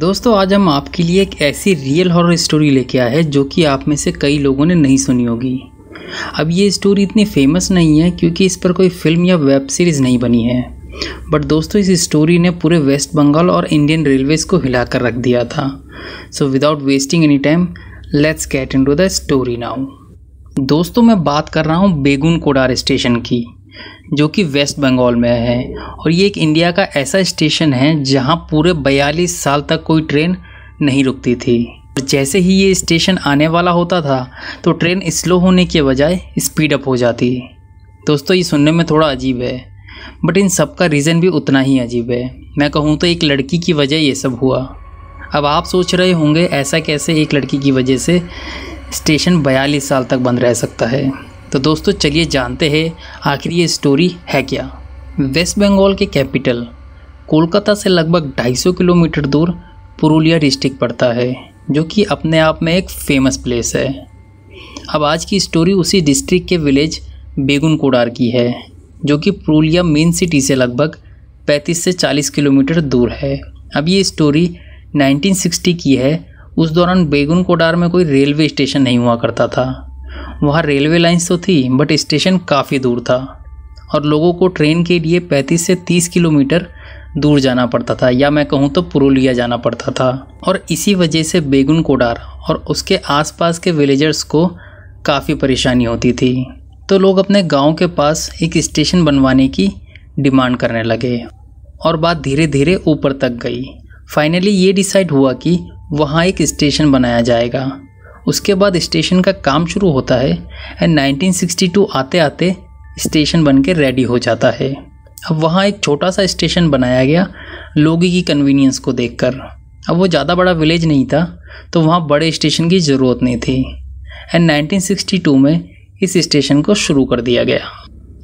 दोस्तों आज हम आपके लिए एक ऐसी रियल हॉरर स्टोरी लेके आए हैं जो कि आप में से कई लोगों ने नहीं सुनी होगी। अब ये स्टोरी इतनी फेमस नहीं है क्योंकि इस पर कोई फिल्म या वेब सीरीज़ नहीं बनी है, बट दोस्तों इस स्टोरी ने पूरे वेस्ट बंगाल और इंडियन रेलवेज़ को हिला कर रख दिया था। So without wasting any time let's get into the story now. दोस्तों मैं बात कर रहा हूँ बेगुन कोडार स्टेशन की, जो कि वेस्ट बंगाल में है, और ये एक इंडिया का ऐसा स्टेशन है जहां पूरे 42 साल तक कोई ट्रेन नहीं रुकती थी। जैसे ही ये स्टेशन आने वाला होता था तो ट्रेन स्लो होने के बजाय स्पीड अप हो जाती। दोस्तों ये सुनने में थोड़ा अजीब है, बट इन सब का रीज़न भी उतना ही अजीब है। मैं कहूँ तो एक लड़की की वजह ये सब हुआ। अब आप सोच रहे होंगे ऐसा कैसे एक लड़की की वजह से स्टेशन 42 साल तक बंद रह सकता है। तो दोस्तों चलिए जानते हैं आखिर ये स्टोरी है क्या। वेस्ट बंगाल के कैपिटल कोलकाता से लगभग 250 किलोमीटर दूर पुरुलिया डिस्ट्रिक्ट पड़ता है, जो कि अपने आप में एक फेमस प्लेस है। अब आज की स्टोरी उसी डिस्ट्रिक्ट के विलेज बेगुन कोडार की है, जो कि पुरुलिया मेन सिटी से लगभग 35 से 40 किलोमीटर दूर है। अब ये स्टोरी 1960 की है। उस दौरान बेगुन कोडार में कोई रेलवे स्टेशन नहीं हुआ करता था। वहाँ रेलवे लाइन्स तो थी बट स्टेशन काफ़ी दूर था और लोगों को ट्रेन के लिए 35 से 30 किलोमीटर दूर जाना पड़ता था, या मैं कहूँ तो पुरुलिया जाना पड़ता था। और इसी वजह से बेगुन कोडार और उसके आसपास के विलेजर्स को काफ़ी परेशानी होती थी। तो लोग अपने गांव के पास एक स्टेशन बनवाने की डिमांड करने लगे और बात धीरे धीरे ऊपर तक गई। फाइनली ये डिसाइड हुआ कि वहाँ एक स्टेशन बनाया जाएगा। उसके बाद स्टेशन का काम शुरू होता है एंड 1962 आते आते स्टेशन बन के रेडी हो जाता है। अब वहाँ एक छोटा सा स्टेशन बनाया गया लोगों की कन्वीनियंस को देखकर। अब वो ज़्यादा बड़ा विलेज नहीं था तो वहाँ बड़े स्टेशन की ज़रूरत नहीं थी एंड 1962 में इस स्टेशन को शुरू कर दिया गया।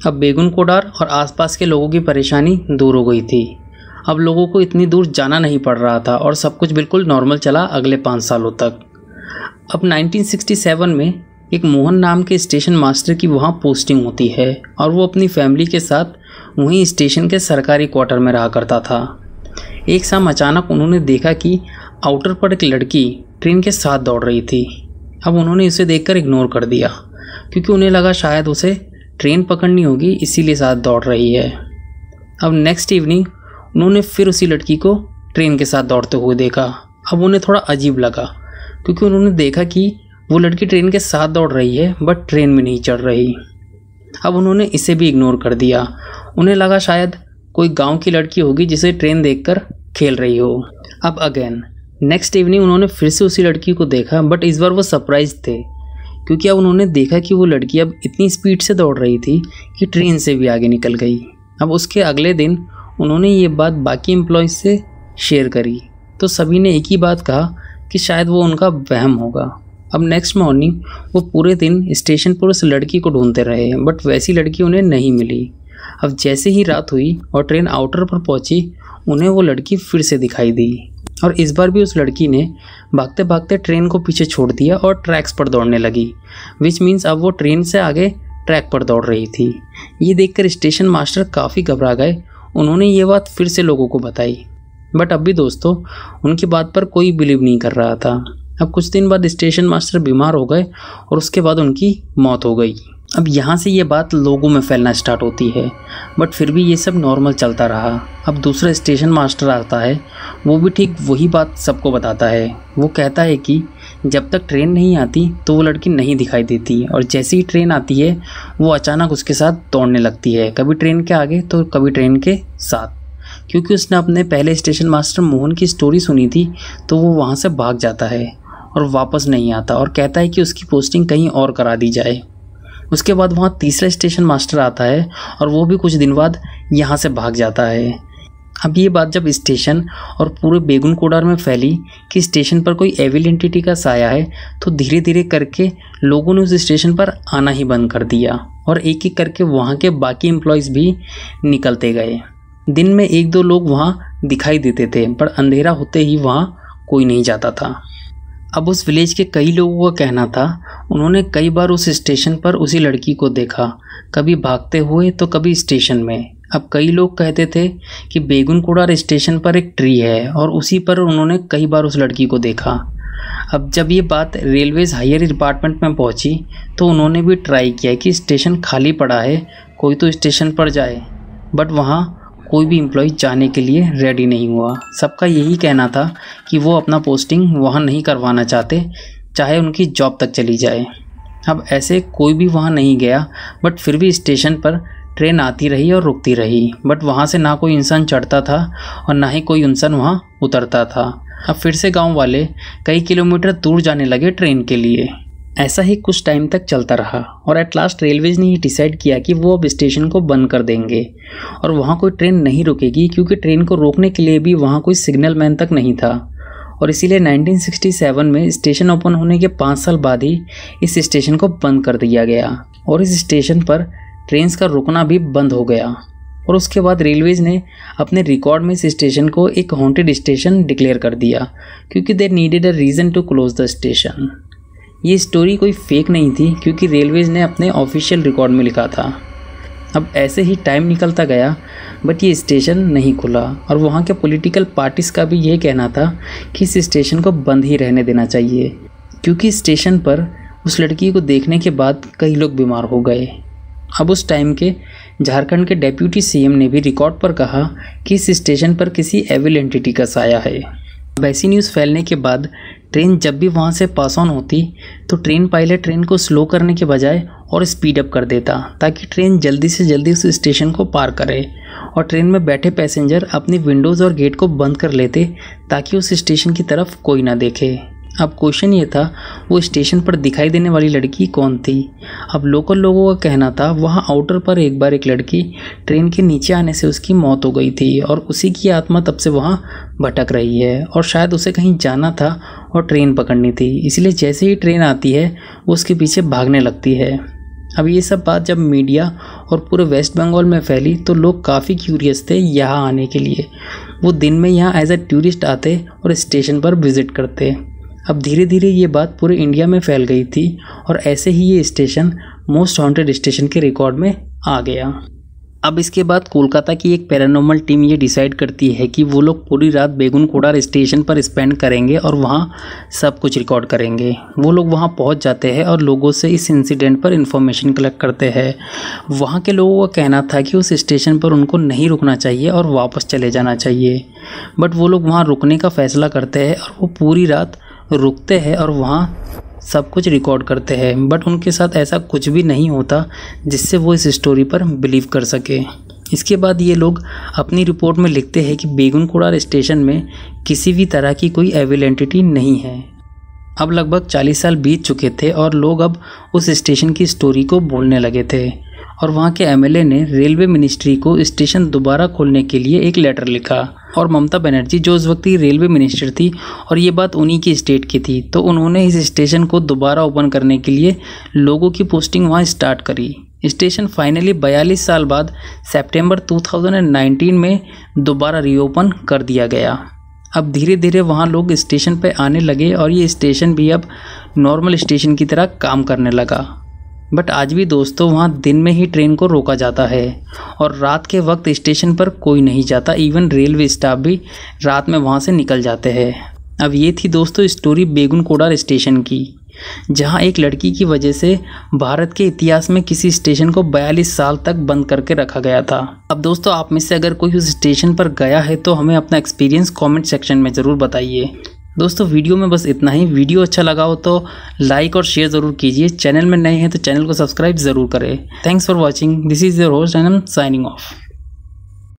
अब बेगुन कोडार और आसपास के लोगों की परेशानी दूर हो गई थी। अब लोगों को इतनी दूर जाना नहीं पड़ रहा था और सब कुछ बिल्कुल नॉर्मल चला अगले 5 सालों तक। अब 1967 में एक मोहन नाम के स्टेशन मास्टर की वहाँ पोस्टिंग होती है और वो अपनी फैमिली के साथ वहीं स्टेशन के सरकारी क्वार्टर में रहा करता था। एक शाम अचानक उन्होंने देखा कि आउटर पर एक लड़की ट्रेन के साथ दौड़ रही थी। अब उन्होंने उसे देखकर इग्नोर कर दिया क्योंकि उन्हें लगा शायद उसे ट्रेन पकड़नी होगी, इसीलिए साथ दौड़ रही है। अब नेक्स्ट इवनिंग उन्होंने फिर उसी लड़की को ट्रेन के साथ दौड़ते हुए देखा। अब उन्हें थोड़ा अजीब लगा क्योंकि उन्होंने देखा कि वो लड़की ट्रेन के साथ दौड़ रही है बट ट्रेन में नहीं चढ़ रही। अब उन्होंने इसे भी इग्नोर कर दिया। उन्हें लगा शायद कोई गांव की लड़की होगी जिसे ट्रेन देखकर खेल रही हो। अब अगेन नेक्स्ट इवनिंग उन्होंने फिर से उसी लड़की को देखा, बट इस बार वो सरप्राइज थे क्योंकि अब उन्होंने देखा कि वो लड़की अब इतनी स्पीड से दौड़ रही थी कि ट्रेन से भी आगे निकल गई। अब उसके अगले दिन उन्होंने ये बात बाकी एम्प्लॉयज़ से शेयर करी तो सभी ने एक ही बात कहा कि शायद वो उनका वहम होगा। अब नेक्स्ट मॉर्निंग वो पूरे दिन स्टेशन पर उस लड़की को ढूंढते रहे बट वैसी लड़की उन्हें नहीं मिली। अब जैसे ही रात हुई और ट्रेन आउटर पर पहुंची, उन्हें वो लड़की फिर से दिखाई दी और इस बार भी उस लड़की ने भागते भागते ट्रेन को पीछे छोड़ दिया और ट्रैक्स पर दौड़ने लगी, विच मीन्स अब वो ट्रेन से आगे ट्रैक पर दौड़ रही थी। ये देखकर स्टेशन मास्टर काफ़ी घबरा गए। उन्होंने ये बात फिर से लोगों को बताई, बट अब भी दोस्तों उनकी बात पर कोई बिलीव नहीं कर रहा था। अब कुछ दिन बाद स्टेशन मास्टर बीमार हो गए और उसके बाद उनकी मौत हो गई। अब यहाँ से ये बात लोगों में फैलना स्टार्ट होती है, बट फिर भी ये सब नॉर्मल चलता रहा। अब दूसरा स्टेशन मास्टर आता है, वो भी ठीक वही बात सबको बताता है। वो कहता है कि जब तक ट्रेन नहीं आती तो वो लड़की नहीं दिखाई देती और जैसे ही ट्रेन आती है वो अचानक उसके साथ दौड़ने लगती है, कभी ट्रेन के आगे तो कभी ट्रेन के साथ। क्योंकि उसने अपने पहले स्टेशन मास्टर मोहन की स्टोरी सुनी थी तो वो वहाँ से भाग जाता है और वापस नहीं आता और कहता है कि उसकी पोस्टिंग कहीं और करा दी जाए। उसके बाद वहाँ तीसरा स्टेशन मास्टर आता है और वो भी कुछ दिन बाद यहाँ से भाग जाता है। अब ये बात जब स्टेशन और पूरे बेगुन कोडार में फैली कि स्टेशन पर कोई एविल एंटिटी का साया है, तो धीरे धीरे करके लोगों ने उस स्टेशन पर आना ही बंद कर दिया और एक एक करके वहाँ के बाकी एम्प्लॉयज़ भी निकलते गए। दिन में 1-2 लोग वहाँ दिखाई देते थे पर अंधेरा होते ही वहाँ कोई नहीं जाता था। अब उस विलेज के कई लोगों का कहना था उन्होंने कई बार उस स्टेशन पर उसी लड़की को देखा, कभी भागते हुए तो कभी स्टेशन में। अब कई लोग कहते थे कि बेगुनकुड़ा स्टेशन पर एक ट्री है और उसी पर उन्होंने कई बार उस लड़की को देखा। अब जब ये बात रेलवेज़ हायर डिपार्टमेंट में पहुंची तो उन्होंने भी ट्राई किया कि स्टेशन खाली पड़ा है, कोई तो स्टेशन पर जाए, बट वहाँ कोई भी एम्प्लॉय जाने के लिए रेडी नहीं हुआ। सबका यही कहना था कि वो अपना पोस्टिंग वहाँ नहीं करवाना चाहते, चाहे उनकी जॉब तक चली जाए। अब ऐसे कोई भी वहाँ नहीं गया, बट फिर भी स्टेशन पर ट्रेन आती रही और रुकती रही, बट वहाँ से ना कोई इंसान चढ़ता था और ना ही कोई इंसान वहाँ उतरता था। अब फिर से गांव वाले कई किलोमीटर दूर जाने लगे ट्रेन के लिए। ऐसा ही कुछ टाइम तक चलता रहा और एट लास्ट रेलवेज ने ये डिसाइड किया कि वो अब स्टेशन को बंद कर देंगे और वहाँ कोई ट्रेन नहीं रुकेगी, क्योंकि ट्रेन को रोकने के लिए भी वहाँ कोई सिग्नल मैन तक नहीं था। और इसीलिए 1967 में स्टेशन ओपन होने के 5 साल बाद ही इस स्टेशन को बंद कर दिया गया और इस स्टेशन पर ट्रेन का रुकना भी बंद हो गया। और उसके बाद रेलवेज ने अपने रिकॉर्ड में इस स्टेशन को एक हॉन्टेड स्टेशन डिक्लेयर कर दिया, क्योंकि they needed a reason to close the station. ये स्टोरी कोई फेक नहीं थी, क्योंकि रेलवेज ने अपने ऑफिशियल रिकॉर्ड में लिखा था। अब ऐसे ही टाइम निकलता गया, बट ये स्टेशन नहीं खुला और वहाँ के पॉलिटिकल पार्टीज़ का भी ये कहना था कि इस स्टेशन को बंद ही रहने देना चाहिए, क्योंकि स्टेशन पर उस लड़की को देखने के बाद कई लोग बीमार हो गए। अब उस टाइम के झारखंड के डेप्यूटी सीएम ने भी रिकॉर्ड पर कहा कि इस स्टेशन पर किसी एविल एंटिटी का साया है। अब ऐसी न्यूज़ फैलने के बाद ट्रेन जब भी वहाँ से पास ऑन होती तो ट्रेन पायलट ट्रेन को स्लो करने के बजाय और स्पीड अप कर देता, ताकि ट्रेन जल्दी से जल्दी उस स्टेशन को पार करे और ट्रेन में बैठे पैसेंजर अपनी विंडोज़ और गेट को बंद कर लेते, ताकि उस स्टेशन की तरफ कोई ना देखे। अब क्वेश्चन ये था, वो स्टेशन पर दिखाई देने वाली लड़की कौन थी? अब लोकल लोगों का कहना था वहाँ आउटर पर एक बार एक लड़की ट्रेन के नीचे आने से उसकी मौत हो गई थी और उसी की आत्मा तब से वहाँ भटक रही है और शायद उसे कहीं जाना था और ट्रेन पकड़नी थी, इसलिए जैसे ही ट्रेन आती है वो उसके पीछे भागने लगती है। अब ये सब बात जब मीडिया और पूरे वेस्ट बंगाल में फैली तो लोग काफ़ी क्यूरियस थे यहाँ आने के लिए। वो दिन में यहाँ एज अ टूरिस्ट आते और स्टेशन पर विज़िट करते। अब धीरे धीरे ये बात पूरे इंडिया में फैल गई थी और ऐसे ही ये स्टेशन मोस्ट हॉन्टेड स्टेशन के रिकॉर्ड में आ गया। अब इसके बाद कोलकाता की एक पैरानॉर्मल टीम ये डिसाइड करती है कि वो लोग पूरी रात बेगुनकुड़ा स्टेशन पर स्पेंड करेंगे और वहाँ सब कुछ रिकॉर्ड करेंगे। वो लोग वहाँ पहुँच जाते हैं और लोगों से इस इंसिडेंट पर इंफॉर्मेशन कलेक्ट करते हैं। वहाँ के लोगों का कहना था कि उस स्टेशन पर उनको नहीं रुकना चाहिए और वापस चले जाना चाहिए, बट वो लोग वहाँ रुकने का फ़ैसला करते हैं और वो पूरी रात रुकते हैं और वहाँ सब कुछ रिकॉर्ड करते हैं, बट उनके साथ ऐसा कुछ भी नहीं होता जिससे वो इस स्टोरी पर बिलीव कर सके। इसके बाद ये लोग अपनी रिपोर्ट में लिखते हैं कि बेगुनकुड़ा स्टेशन में किसी भी तरह की कोई एविल एंटिटी नहीं है। अब लगभग 40 साल बीत चुके थे और लोग अब उस स्टेशन की स्टोरी को भूलने लगे थे और वहाँ के एमएलए ने रेलवे मिनिस्ट्री को स्टेशन दोबारा खोलने के लिए एक लेटर लिखा और ममता बनर्जी जो उस वक्त रेलवे मिनिस्टर थी और ये बात उन्हीं की स्टेट की थी, तो उन्होंने इस स्टेशन को दोबारा ओपन करने के लिए लोगों की पोस्टिंग वहाँ स्टार्ट करी। स्टेशन फाइनली 42 साल बाद सितंबर 2019 में दोबारा रीओपन कर दिया गया। अब धीरे धीरे वहाँ लोग स्टेशन पे आने लगे और ये स्टेशन भी अब नॉर्मल स्टेशन की तरह काम करने लगा। बट आज भी दोस्तों वहाँ दिन में ही ट्रेन को रोका जाता है और रात के वक्त स्टेशन पर कोई नहीं जाता, इवन रेलवे स्टाफ भी रात में वहाँ से निकल जाते हैं। अब ये थी दोस्तों स्टोरी बेगुनकुड़ा स्टेशन की, जहाँ एक लड़की की वजह से भारत के इतिहास में किसी स्टेशन को 42 साल तक बंद करके रखा गया था। अब दोस्तों आप में से अगर कोई उस स्टेशन पर गया है तो हमें अपना एक्सपीरियंस कमेंट सेक्शन में ज़रूर बताइए। दोस्तों वीडियो में बस इतना ही। वीडियो अच्छा लगा हो तो लाइक और शेयर ज़रूर कीजिए। चैनल में नए हैं तो चैनल को सब्सक्राइब ज़रूर करें। Thanks for watching. This is your host and I am signing off.